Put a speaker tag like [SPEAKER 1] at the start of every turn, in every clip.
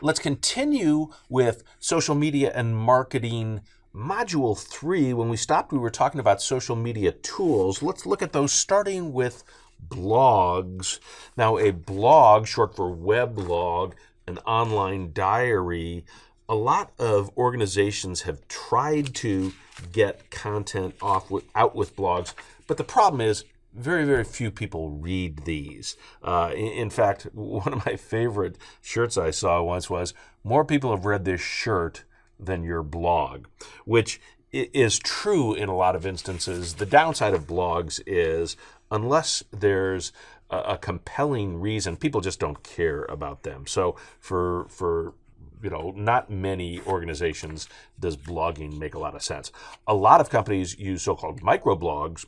[SPEAKER 1] Let's continue with social media and marketing module 3. When we stopped, we were talking about social media tools. Let's look at those, starting with blogs. Now, a blog, short for weblog, an online diary, a lot of organizations have tried to get content out with blogs, but the problem is very, very few people read these. In fact, one of my favorite shirts I saw once was, "More people have read this shirt than your blog," which is true in a lot of instances. The downside of blogs is, unless there's a compelling reason, people just don't care about them. So for not many organizations does blogging make a lot of sense. A lot of companies use so-called microblogs,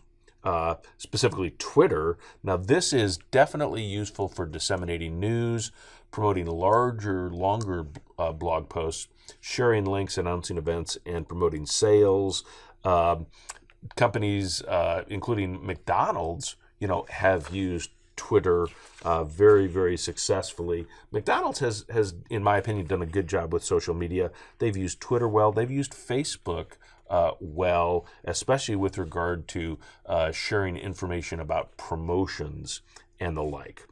[SPEAKER 1] specifically Twitter. Now, this is definitely useful for disseminating news, promoting larger, longer blog posts, sharing links, announcing events, and promoting sales. Companies, including McDonald's, have used Twitter very, very successfully. McDonald's has, in my opinion, done a good job with social media. They've used Twitter well. They've used Facebook well, especially with regard to sharing information about promotions and the like.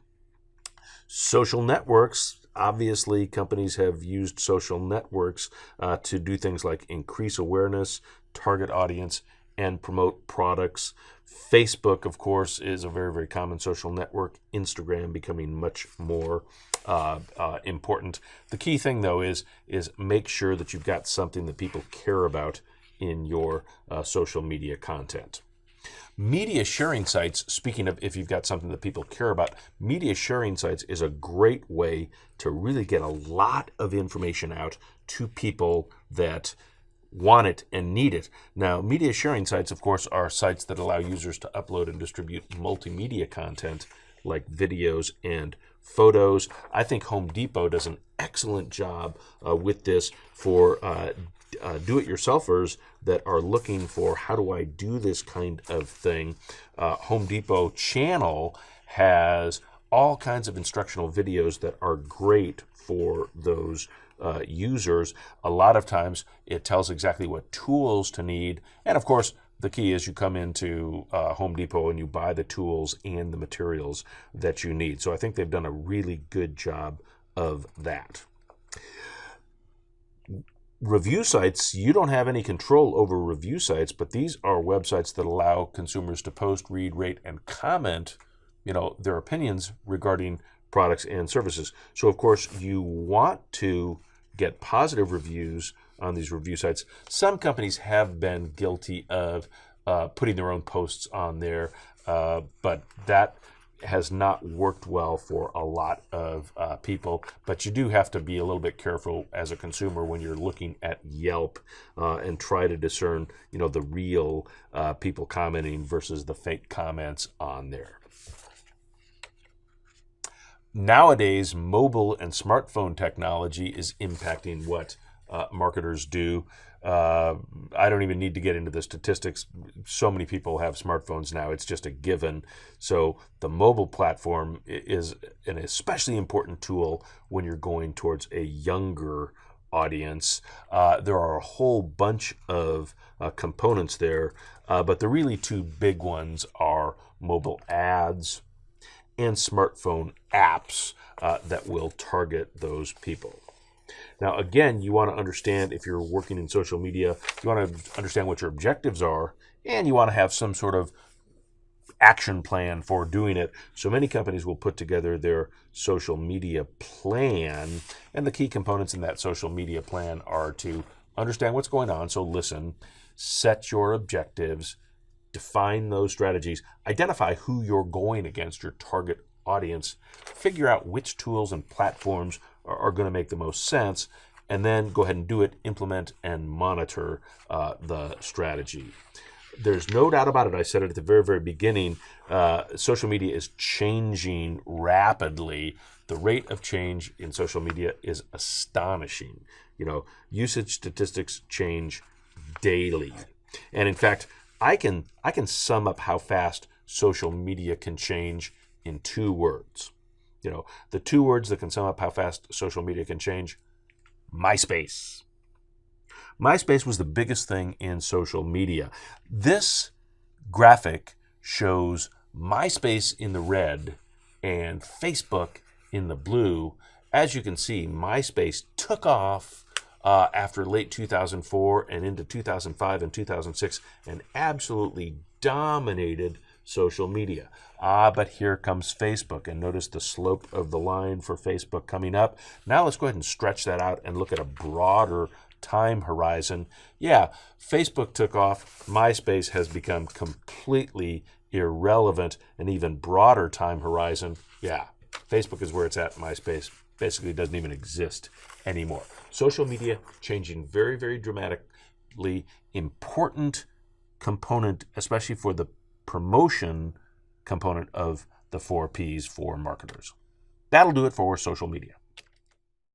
[SPEAKER 1] Social networks. Obviously, companies have used social networks to do things like increase awareness, target audience, and promote products. Facebook, of course, is a very, very common social network. Instagram becoming much more important. The key thing, though, is make sure that you've got something that people care about in your social media content. Media sharing sites, speaking of if you've got something that people care about, media sharing sites is a great way to really get a lot of information out to people that want it and need it. Now, media sharing sites, of course, are sites that allow users to upload and distribute multimedia content like videos and photos. I think Home Depot does an excellent job with this for do-it-yourselfers that are looking for, how do I do this kind of thing? Home Depot channel has all kinds of instructional videos that are great for those users. A lot of times it tells exactly what tools to need. And of course, the key is you come into Home Depot and you buy the tools and the materials that you need. So I think they've done a really good job of that. Review sites, you don't have any control over review sites, but these are websites that allow consumers to post, read, rate, and comment, their opinions regarding products and services. So, of course, you want to get positive reviews on these review sites. Some companies have been guilty of putting their own posts on there, but that has not worked well for a lot of people. But you do have to be a little bit careful as a consumer when you're looking at Yelp and try to discern, the real people commenting versus the fake comments on there. Nowadays, mobile and smartphone technology is impacting what marketers do. I don't even need to get into the statistics. So many people have smartphones now. It's just a given. So the mobile platform is an especially important tool when you're going towards a younger audience. There are a whole bunch of components there, but the really two big ones are mobile ads and smartphone apps that will target those people. Now, again, you want to understand, if you're working in social media, you want to understand what your objectives are, and you want to have some sort of action plan for doing it. So many companies will put together their social media plan, and the key components in that social media plan are to understand what's going on. So listen, set your objectives, define those strategies, identify who you're going against, your target audience, figure out which tools and platforms are going to make the most sense, and then go ahead and do it, implement, and monitor the strategy. There's no doubt about it. I said it at the very, very beginning. Social media is changing rapidly. The rate of change in social media is astonishing. Usage statistics change daily. And in fact, I can sum up how fast social media can change in 2 words. the two words that can sum up how fast social media can change: MySpace. MySpace was the biggest thing in social media. This graphic shows MySpace in the red and Facebook in the blue. As you can see, MySpace took off after late 2004 and into 2005 and 2006 and absolutely dominated social media. But here comes Facebook, and notice the slope of the line for Facebook coming up. Now let's go ahead and stretch that out and look at a broader time horizon. Yeah, Facebook took off. MySpace has become completely irrelevant. An even broader time horizon. Yeah, Facebook is where it's at. MySpace basically doesn't even exist anymore. Social media changing very, very dramatically. Important component, especially for the promotion component of the 4 Ps for marketers. That'll do it for social media.